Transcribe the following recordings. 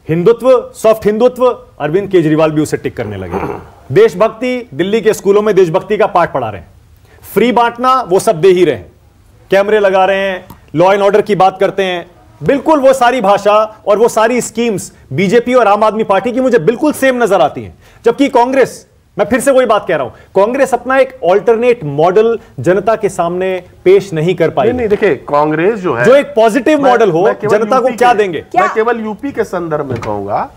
Hindutva, soft Hindutva, Arvind Kejriwal भी उसे टिक करने लगे। देशभक्ति, दिल्ली के स्कूलों में देशभक्ति का पाठ पढ़ा रहे हैं। फ्री बांटना, वो सब दे ही रहे हैं। कैमरे लगा रहे हैं, लॉ एंड ऑर्डर की बात करते हैं। बिल्कुल वो सारी भाषा और वो सारी स्कीम्स बीजेपी और आम आदमी पार्टी की मुझे बिल्कुल सेम नजर आती हैं। जबकि कांग्रेस, मैं फिर से वही बात कह रहा हूं, कांग्रेस अपना एक ऑल्टरनेट मॉडल जनता के सामने पेश नहीं कर पाई। नहीं, देखिए कांग्रेस जो है, जो एक पॉजिटिव मॉडल हो, जनता को क्या देंगे? मैं केवल यूपी के संदर्भ में कहूंगा,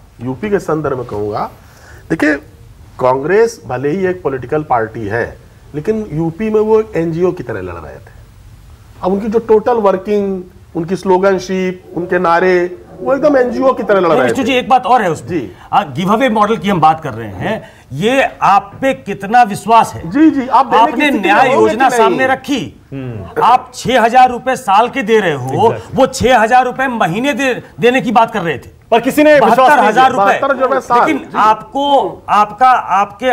देखिए कांग्रेस भले ही एक पॉलिटिकल पार्टी है, लेकिन यूपी में वो एक एनजीओ की तरह लड़ रहे थे। अब उनकी जो टोटल वर्किंग, उनकी स्लोगनशिप, उनके नारे, वो एकदम एनजीओ की तरह लड़ रहे थे। जी, एक बात और है उसमें, गिव अवे मॉडल की हम बात कर रहे हैं, ये आप पे कितना विश्वास है? जी जी, आपने न्याय योजना सामने रखी, आप 6,000 रुपए साल के दे रहे हो, वो 6,000 रुपए महीने देने की बात कर रहे थे, पर किसी ने 72,000 रुपए। लेकिन आपके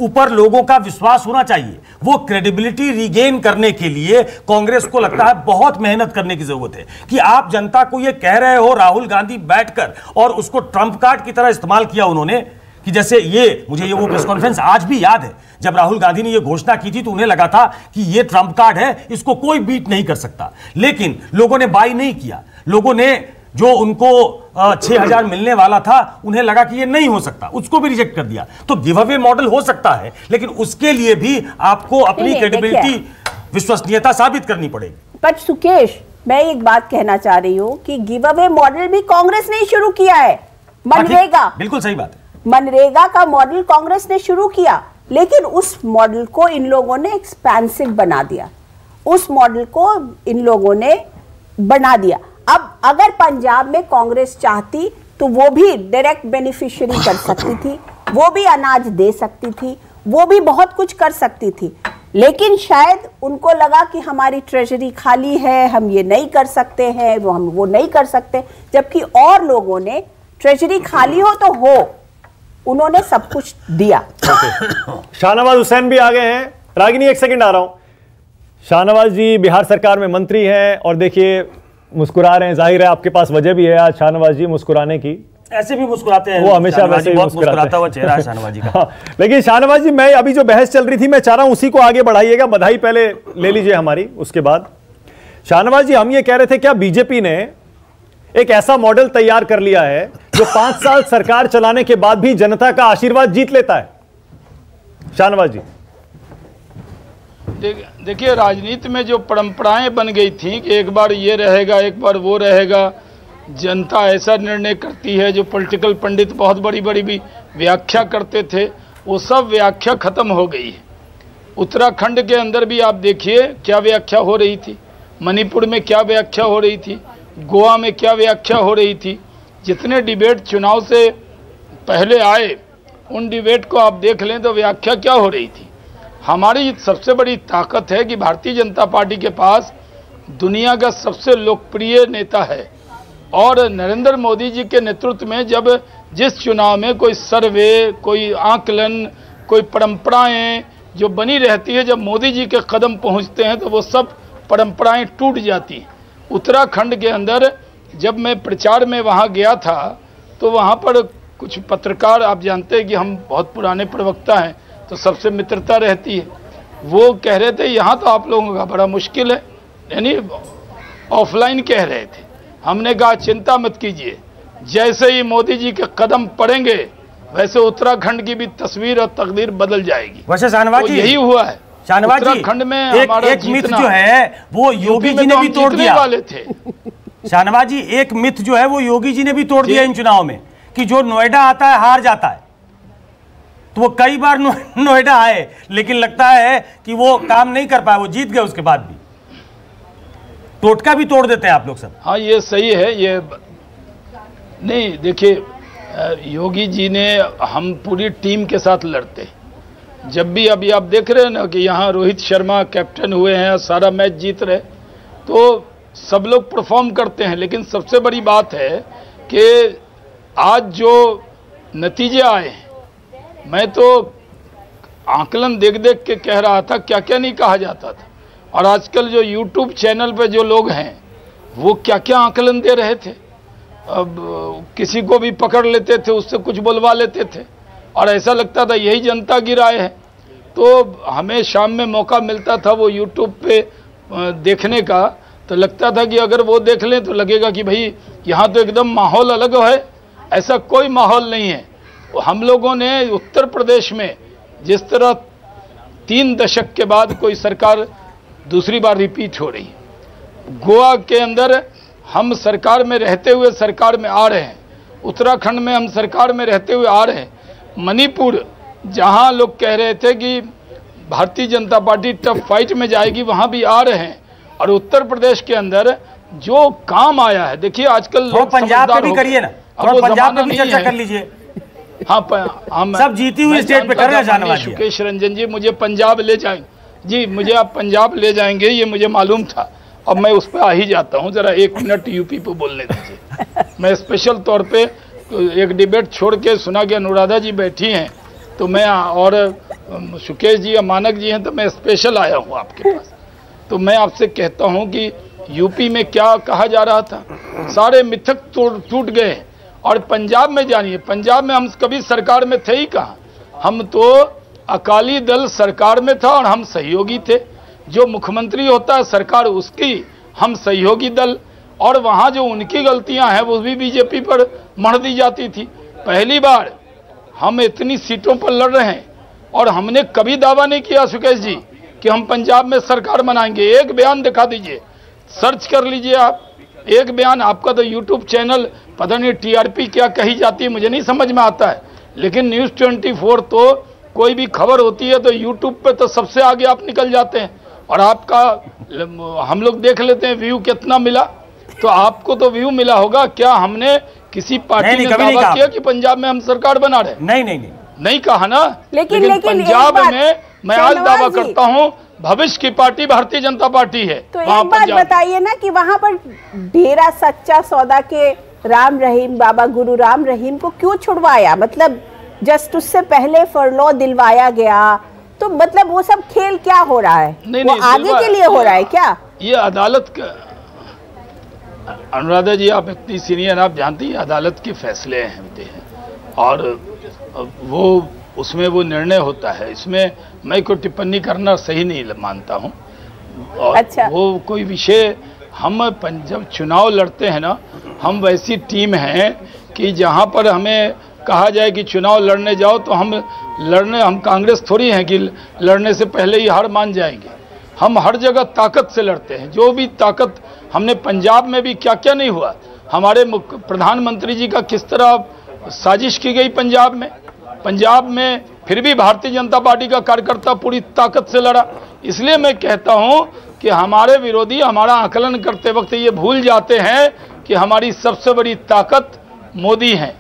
ऊपर लोगों का विश्वास होना चाहिए। वो क्रेडिबिलिटी रिगेन करने के लिए कांग्रेस को लगता है बहुत मेहनत करने की जरूरत है कि आप जनता को ये कह रहे हो, राहुल गांधी बैठकर, और उसको ट्रंप कार्ड की तरह इस्तेमाल किया उन्होंने कि जैसे मुझे वो प्रेस कॉन्फ्रेंस आज भी याद है, जब राहुल गांधी ने ये घोषणा की थी तो उन्हें लगा था कि ये ट्रंप कार्ड है, इसको कोई बीट नहीं कर सकता। लेकिन लोगों ने बाई नहीं किया। लोगों ने जो उनको 6,000 मिलने वाला था, उन्हें लगा कि ये नहीं हो सकता, उसको भी रिजेक्ट कर दिया। तो गिव अवे मॉडल हो सकता है, लेकिन उसके लिए भी आपको अपनी क्रेडिबिलिटी, विश्वसनीयता साबित करनी पड़ेगी। पर सुकेश, मैं एक बात कहना चाह रही हूं कि गिव अवे मॉडल भी कांग्रेस ने शुरू किया है। मनरेगा, बिल्कुल सही बात है, मनरेगा का मॉडल कांग्रेस ने शुरू किया, लेकिन उस मॉडल को इन लोगों ने एक्सपेंसिव बना दिया। उस मॉडल को इन लोगों ने बना दिया। अब अगर पंजाब में कांग्रेस चाहती तो वो भी डायरेक्ट बेनिफिशियरी कर सकती थी, वो भी अनाज दे सकती थी, वो भी बहुत कुछ कर सकती थी, लेकिन शायद उनको लगा कि हमारी ट्रेजरी खाली है, हम ये नहीं कर सकते हैं, हम वो नहीं कर सकते। जबकि और लोगों ने ट्रेजरी खाली हो तो हो, उन्होंने सब कुछ दिया। शाहनवाज हुसैन भी आ गए हैं। रागिनी, एक सेकंड आ रहा हूं। शाहनवाज जी बिहार सरकार में मंत्री हैं और देखिए मुस्कुरा रहे हैं। जाहिर है आपके पास वजह भी है आज शाहनवाज जी मुस्कुराने की। ऐसे भी मुस्कुराते हैं, वो हमेशा वैसे ही मुस्कुराता हुआ चेहरा है शाहनवाज जी का। लेकिन शाहनवाज जी, मैं अभी जो बहस चल रही थी, मैं चाह रहा हूं उसी को आगे बढ़ाइएगा। बधाई पहले ले लीजिए हमारी, उसके बाद। शाहनवाज जी, हम ये कह रहे थे, क्या बीजेपी ने एक ऐसा मॉडल तैयार कर लिया है जो 5 साल सरकार चलाने के बाद भी जनता का आशीर्वाद जीत लेता है? शाहनवाज जी, देखिए, राजनीति में जो परंपराएं बन गई थी कि एक बार ये रहेगा, एक बार वो रहेगा, जनता ऐसा निर्णय करती है, जो पॉलिटिकल पंडित बहुत बड़ी बड़ी भी व्याख्या करते थे, वो सब व्याख्या खत्म हो गई है। उत्तराखंड के अंदर भी आप देखिए क्या व्याख्या हो रही थी, मणिपुर में क्या व्याख्या हो रही थी, गोवा में क्या व्याख्या हो रही थी। जितने डिबेट चुनाव से पहले आए, उन डिबेट को आप देख लें तो व्याख्या क्या हो रही थी। हमारी सबसे बड़ी ताकत है कि भारतीय जनता पार्टी के पास दुनिया का सबसे लोकप्रिय नेता है, और नरेंद्र मोदी जी के नेतृत्व में जब जिस चुनाव में कोई सर्वे, कोई आकलन, कोई परंपराएं जो बनी रहती है, जब मोदी जी के कदम पहुंचते हैं तो वो सब परंपराएं टूट जाती हैं। उत्तराखंड के अंदर जब मैं प्रचार में वहाँ गया था तो वहाँ पर कुछ पत्रकार, आप जानते हैं कि हम बहुत पुराने प्रवक्ता हैं तो सबसे मित्रता रहती है, वो कह रहे थे यहाँ तो आप लोगों का बड़ा मुश्किल है, यानी ऑफलाइन कह रहे थे। हमने कहा चिंता मत कीजिए, जैसे ही मोदी जी के कदम पड़ेंगे वैसे उत्तराखंड की भी तस्वीर और तकदीर बदल जाएगी। वैसे शाहनवाज जी, यही हुआ है शाहनवाज जी, उत्तराखंड में। एक मिथ जो है वो योगी जी ने भी तोड़ दिया वाले थे। शाहनवाज जी, एक मिथ जो है वो योगी जी ने भी तोड़ दिया इन चुनाव में, कि जो नोएडा आता है हार जाता है। तो वो कई बार नोएडा आए, लेकिन लगता है कि वो काम नहीं कर पाए, वो जीत गए उसके बाद भी। टोटका भी तोड़ देते हैं आप लोग सब। हाँ, ये सही है। ये नहीं, देखिए योगी जी ने, हम पूरी टीम के साथ लड़ते, जब भी अभी आप देख रहे हैं ना कि यहाँ रोहित शर्मा कैप्टन हुए हैं, सारा मैच जीत रहे, तो सब लोग परफॉर्म करते हैं। लेकिन सबसे बड़ी बात है कि आज जो नतीजे आए हैं, मैं तो आकलन देख देख के कह रहा था क्या क्या नहीं कहा जाता था, और आजकल जो YouTube चैनल पे जो लोग हैं वो क्या क्या आकलन दे रहे थे। किसी को भी पकड़ लेते थे, उससे कुछ बुलवा लेते थे और ऐसा लगता था यही जनता की राय है। तो हमें शाम में मौका मिलता था वो यूट्यूब पे देखने का, तो लगता था कि अगर वो देख लें तो लगेगा कि भाई यहाँ तो एकदम माहौल अलग है। ऐसा कोई माहौल नहीं है। हम लोगों ने उत्तर प्रदेश में जिस तरह 3 दशक के बाद कोई सरकार दूसरी बार रिपीट हो रही है, गोवा के अंदर हम सरकार में रहते हुए सरकार में आ रहे हैं, उत्तराखंड में हम सरकार में रहते हुए आ रहे हैं, मणिपुर जहां लोग कह रहे थे कि Bharatiya Janata party tough fight में जाएगी वहां भी आ रहे हैं, और उत्तर प्रदेश के अंदर जो काम आया है, देखिए आजकल लोग पंजाब पे भी करिए ना, पंजाब में भी चर्चा कर लीजिए। हाँ, हम सब जीती हुई स्टेट पे कर रहे हैं। सुकेश रंजन जी मुझे पंजाब ले जाएंगे जी, मुझे आप पंजाब ले जाएंगे ये मुझे मालूम था। अब मैं उस पर आ ही जाता हूँ, जरा 1 मिनट यूपी पे बोलने दीजिए। मैं स्पेशल तौर पे एक डिबेट छोड़ के सुना कि अनुराधा जी बैठी हैं, तो मैं और सुकेश जी या मानक जी हैं, तो मैं स्पेशल आया हूँ आपके पास। तो मैं आपसे कहता हूँ कि यूपी में क्या कहा जा रहा था, सारे मिथक टूट गए। और पंजाब में जानिए, पंजाब में हम कभी सरकार में थे ही कहाँ, हम तो अकाली दल सरकार में था और हम सहयोगी थे। जो मुख्यमंत्री होता है सरकार उसकी, हम सहयोगी दल, और वहाँ जो उनकी गलतियाँ हैं वो भी बीजेपी पर मढ़ दी जाती थी। पहली बार हम इतनी सीटों पर लड़ रहे हैं और हमने कभी दावा नहीं किया सुकेश जी कि हम पंजाब में सरकार बनाएंगे। एक बयान दिखा दीजिए, सर्च कर लीजिए आप, एक बयान। आपका तो यूट्यूब चैनल पता नहीं टीआरपी क्या कही जाती है मुझे नहीं समझ में आता है, लेकिन न्यूज़ 24 तो कोई भी खबर होती है तो यूट्यूब पे तो सबसे आगे आप निकल जाते हैं, और आपका हम लोग देख लेते हैं व्यू कितना मिला। तो आपको तो व्यू मिला होगा, क्या हमने किसी पार्टी ने दावा किया कि पंजाब में हम सरकार बना रहे? नहीं कहा ना। लेकिन पंजाब में मैं आज दावा करता हूँ भविष्य की पार्टी भारतीय जनता पार्टी है। तो एक बात बताइए ना कि वहां पर डेरा सच्चा सौदा के राम रहीम, बाबा गुरु राम रहीम को क्यों छुड़वाया? मतलब जस्ट उससे पहले फरलो दिलवाया गया, तो मतलब वो सब खेल क्या हो रहा है? वो आगे के लिए हो रहा है क्या? ये अदालत का, अनुराधा जी आप इतनी सीनियर, आप जानती हैं अदालत के फैसले होते हैं और वो उसमें वो निर्णय होता है। इसमें मैं कोई टिप्पणी करना सही नहीं मानता हूँ। और अच्छा। वो कोई विषय, हम जब चुनाव लड़ते हैं ना, हम वैसी टीम हैं कि जहाँ पर हमें कहा जाए कि चुनाव लड़ने जाओ तो हम कांग्रेस थोड़ी हैं कि लड़ने से पहले ही हार मान जाएंगे। हम हर जगह ताकत से लड़ते हैं, जो भी ताकत हमने पंजाब में भी क्या क्या नहीं हुआ, हमारे प्रधानमंत्री जी का किस तरह साजिश की गई पंजाब में फिर भी भारतीय जनता पार्टी का कार्यकर्ता पूरी ताकत से लड़ा। इसलिए मैं कहता हूं कि हमारे विरोधी हमारा आकलन करते वक्त ये भूल जाते हैं कि हमारी सबसे बड़ी ताकत मोदी है।